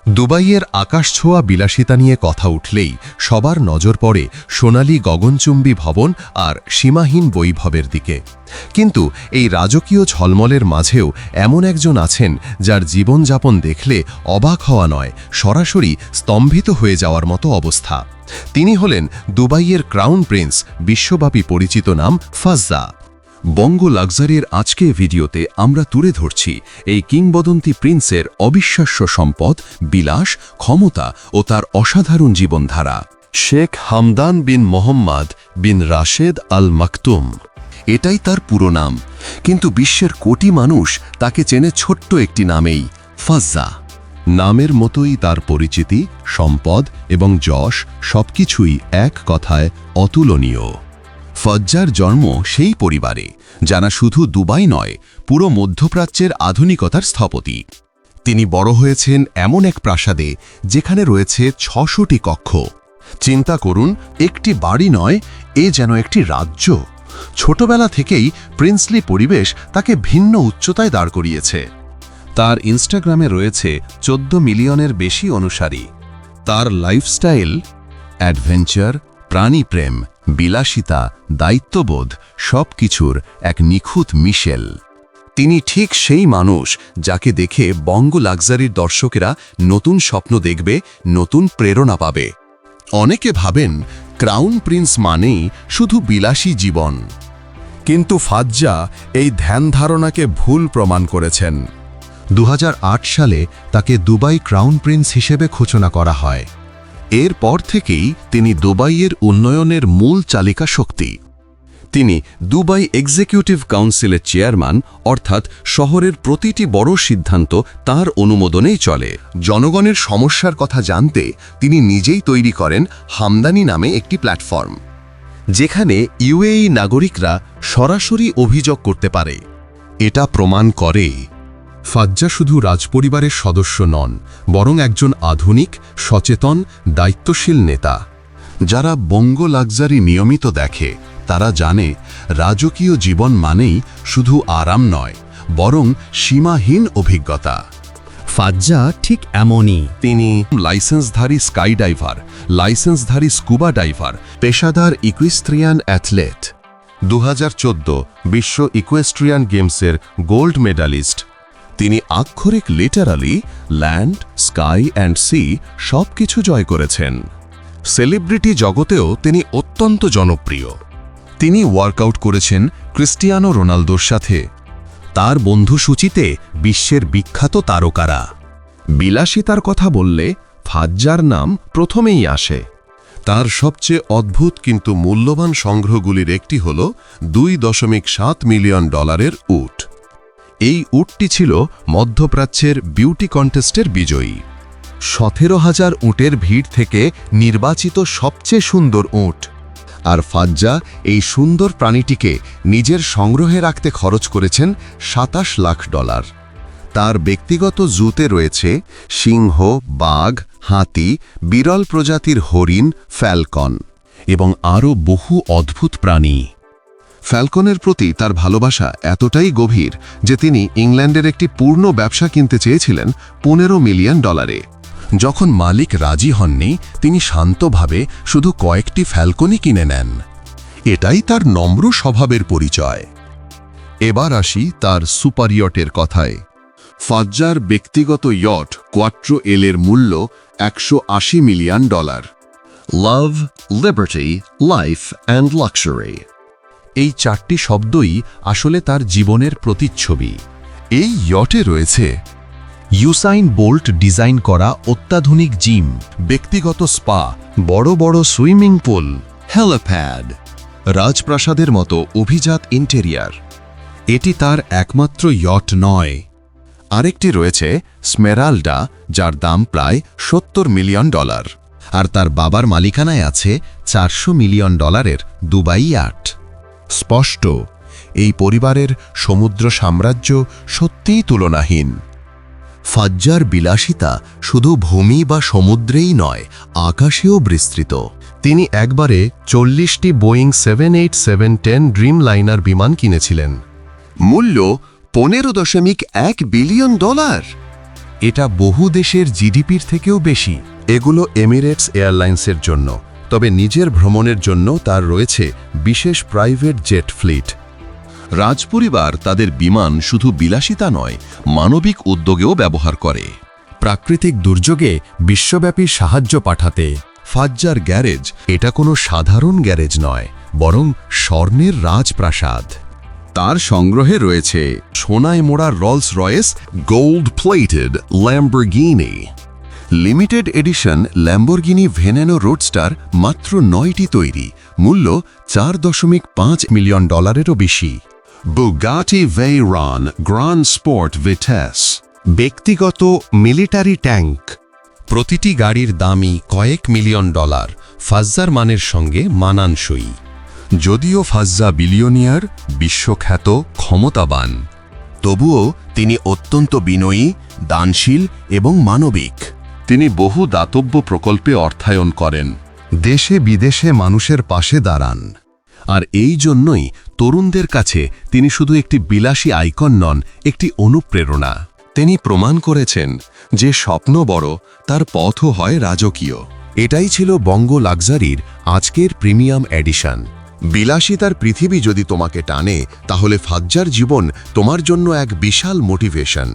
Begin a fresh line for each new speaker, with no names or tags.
দুবাইয়ের আকাশছোঁয়া বিলাসিতা নিয়ে কথা উঠলেই সবার নজর পড়ে সোনালী গগনচুম্বী ভবন আর সীমাহীন বৈভবের দিকে। কিন্তু এই রাজকীয় ঝলমলের মাঝেও এমন একজন আছেন যার জীবনযাপন দেখলে অবাক হওয়া নয়, সরাসরি স্তম্ভিত হয়ে যাওয়ার মতো অবস্থা। তিনি হলেন দুবাইয়ের ক্রাউন প্রিন্স, বিশ্বব্যাপী পরিচিত নাম ফাজ্জা।
বঙ্গ লাক্সারির আজকে ভিডিওতে আমরা তুলে ধরছি এই কিংবদন্তি প্রিন্সের অবিশ্বাস্য সম্পদ, বিলাস, ক্ষমতা ও তার অসাধারণ জীবনধারা।
শেখ হামদান বিন মোহাম্মদ বিন রাশেদ আল মাকতুম,
এটাই তার পুরো নাম, কিন্তু বিশ্বের কোটি মানুষ তাকে চেনে ছোট্ট একটি নামেই, ফাজ্জা।
নামের মতোই তার পরিচিতি, সম্পদ এবং যশ সবকিছুই এক কথায় অতুলনীয়।
ফাজ্জার জন্ম সেই পরিবারে যারা শুধু দুবাই নয়, পুরো মধ্যপ্রাচ্যের আধুনিকতার স্থপতি।
তিনি বড় হয়েছেন এমন এক প্রাসাদে যেখানে রয়েছে ৬০০টি কক্ষ। চিন্তা করুন, একটি বাড়ি নয়, এ যেন একটি রাজ্য। ছোটবেলা থেকেই প্রিন্সলি পরিবেশ তাকে ভিন্ন উচ্চতায় দাঁড় করিয়েছে। তার ইনস্টাগ্রামে রয়েছে ১৪ মিলিয়নের বেশি অনুসারী। তার লাইফস্টাইল অ্যাডভেঞ্চার, প্রাণীপ্রেম, বিলাসিতা, দায়িত্ববোধ সবকিছুর এক নিখুঁত মিশেল।
তিনি ঠিক সেই মানুষ যাকে দেখে বঙ্গ লাক্সারির দর্শকেরা নতুন স্বপ্ন দেখবে, নতুন প্রেরণা পাবে।
অনেকে ভাবেন ক্রাউন প্রিন্স মানেই শুধু বিলাসী জীবন, কিন্তু ফাজ্জা এই ধ্যান ধারণাকে ভুল প্রমাণ করেছেন। ২০০৮ সালে তাকে দুবাই ক্রাউন প্রিন্স হিসেবে ঘোষণা করা হয়। এরপর থেকেই তিনি দুবাইয়ের উন্নয়নের মূল চালিকা শক্তি।
তিনি দুবাই এক্সিকিউটিভ কাউন্সিলের চেয়ারম্যান, অর্থাৎ শহরের প্রতিটি বড় সিদ্ধান্ত তার অনুমোদনেই চলে।
জনগণের সমস্যার কথা জানতে তিনি নিজেই তৈরি করেন হামদানি নামে একটি প্ল্যাটফর্ম, যেখানে ইউএই নাগরিকরা সরাসরি অভিযোগ করতে পারে। এটা প্রমাণ করে ফাজ্জা শুধু রাজপরিবারের সদস্য নন, বরং একজন আধুনিক, সচেতন, দায়িত্বশীল নেতা। যারা বঙ্গ লাক্সারি নিয়মিত দেখে তারা জানে রাজকীয় জীবন মানেই শুধু আরাম নয়, বরং সীমাহীন অভিজ্ঞতা।
ফাজ্জা ঠিক এমনই।
তিনি লাইসেন্সধারী স্কাই ডাইভার, লাইসেন্সধারী স্কুবা ডাইভার, পেশাদার ইকুয়েস্ট্রিয়ান অ্যাথলেট, ২০১৪ বিশ্ব ইকুয়েস্ট্রিয়ান গেমসের গোল্ড মেডালিস্ট। তিনি আক্ষরিক literally land, sky and sea সবকিছু জয় করেছেন। সেলিব্রিটি জগতেও তিনি অত্যন্ত জনপ্রিয়। তিনি ওয়ার্কআউট করেছেন ক্রিস্টিয়ানো রোনালদোর সাথে। তার বন্ধুসূচিতে বিশ্বের বিখ্যাত তারকারা। বিলাসিতার কথা বললে ফাজ্জার নাম প্রথমেই আসে। তার সবচেয়ে অদ্ভুত কিন্তু মূল্যবান সংগ্রহগুলির একটি হল $2.7 মিলিয়ন উট। এই উটটি ছিল মধ্যপ্রাচ্যের বিউটি কন্টেস্টের বিজয়ী। ১৭,০০০ উটের ভিড় থেকে নির্বাচিত সবচেয়ে সুন্দর উট। আর ফাজ্জা এই সুন্দর প্রাণীটিকে নিজের সংগ্রহে রাখতে খরচ করেছেন $২৭ লাখ। তার ব্যক্তিগত জুতে রয়েছে সিংহ, বাঘ, হাতি, বিরল প্রজাতির হরিণ, ফ্যালকন এবং আরও বহু অদ্ভুত প্রাণী। ফ্যালকনের প্রতি তার ভালোবাসা এতটাই গভীর যে তিনি ইংল্যান্ডের একটি পূর্ণ ব্যবসা কিনতে চেয়েছিলেন $15 মিলিয়ন। যখন মালিক রাজি হননি, তিনি শান্তভাবে শুধু কয়েকটি ফ্যালকনই কিনে নেন। এটাই তার নম্র স্বভাবের পরিচয়। এবার আসি তার সুপার ইয়টের কথায়। ফাজ্জার ব্যক্তিগত ইয়ট কোয়াট্রো এলের মূল্য $180 million. Love, liberty, life and luxury, এই 4টি শব্দই আসলে তার জীবনের প্রতিচ্ছবি। এই ইয়টে রয়েছে ইউসাইন বোল্ট ডিজাইন করা অত্যাধুনিক জিম, ব্যক্তিগত স্পা, বড় বড় সুইমিং পুল, হেলিপ্যাড, রাজপ্রাসাদের মতো অভিজাত ইন্টেরিয়ার। এটি তার একমাত্র ইয়ট নয়। আরেকটি রয়েছে স্মেরাল্ডা, যার দাম প্রায় $70 মিলিয়ন। আর তার বাবার মালিকানায় আছে $400 মিলিয়ন দুবাই ইয়াট। স্পষ্ট, এই পরিবারের সমুদ্র সাম্রাজ্য সত্যিই তুলনাহীন। ফাজ্জার বিলাসিতা শুধু ভূমি বা সমুদ্রেই নয়, আকাশেও বিস্তৃত। তিনি একবারে 40টি বোয়িং 787-10 ড্রিম লাইনার বিমান কিনেছিলেন। মূল্য $15.1 বিলিয়ন। এটা বহু দেশের জিডিপির থেকেও বেশি। এগুলো এমিরেটস এয়ারলাইন্সের জন্য, তবে নিজের ভ্রমণের জন্য তার রয়েছে বিশেষ প্রাইভেট জেট ফ্লিট।
রাজপরিবার তাদের বিমান শুধু বিলাসিতা নয়, মানবিক উদ্যোগেও ব্যবহার করে।
প্রাকৃতিক দুর্যোগে বিশ্বব্যাপী সাহায্য পাঠাতে।
ফাজ্জার গ্যারেজ এটা কোনো সাধারণ গ্যারেজ নয়, বরং স্বর্ণের রাজপ্রাসাদ।
তার সংগ্রহে রয়েছে
সোনায় মোড়া Rolls Royce gold plated Lamborghini, limited edition Lamborghini Veneno roadster মাত্র 9টি তৈরি, মূল্য $4.5 মিলিয়ন বেশি। Bugatti Veyron Grand Sport Vitesse, ব্যক্তিগত মিলিটারি ট্যাঙ্ক। প্রতিটি গাড়ির দামই কয়েক মিলিয়ন ডলার, ফাজ্জার মানের সঙ্গে মানানসই। যদিও ফাজ্জা বিলিয়নিয়ার, বিশ্বখ্যাত, ক্ষমতাবান, তবুও তিনি অত্যন্ত বিনয়ী, দানশীল এবং মানবিক। তিনি বহু দাতব্য প্রকল্পে অর্থায়ন করেন, দেশে বিদেশে মানুষের পাশে দাঁড়ান। আর এই জন্যই তরুণদের কাছে তিনি শুধু একটি বিলাসী আইকন নন, একটি অনুপ্রেরণা। তিনি প্রমাণ করেছেন যে স্বপ্ন বড়, তার পথও হয় রাজকীয়। এটাই ছিল বঙ্গ লাক্সারির আজকের প্রিমিয়াম এডিশন। বিলাসিতার পৃথিবী যদি তোমাকে টানে, তাহলে ফাজ্জার জীবন তোমার জন্য এক বিশাল মোটিভেশন।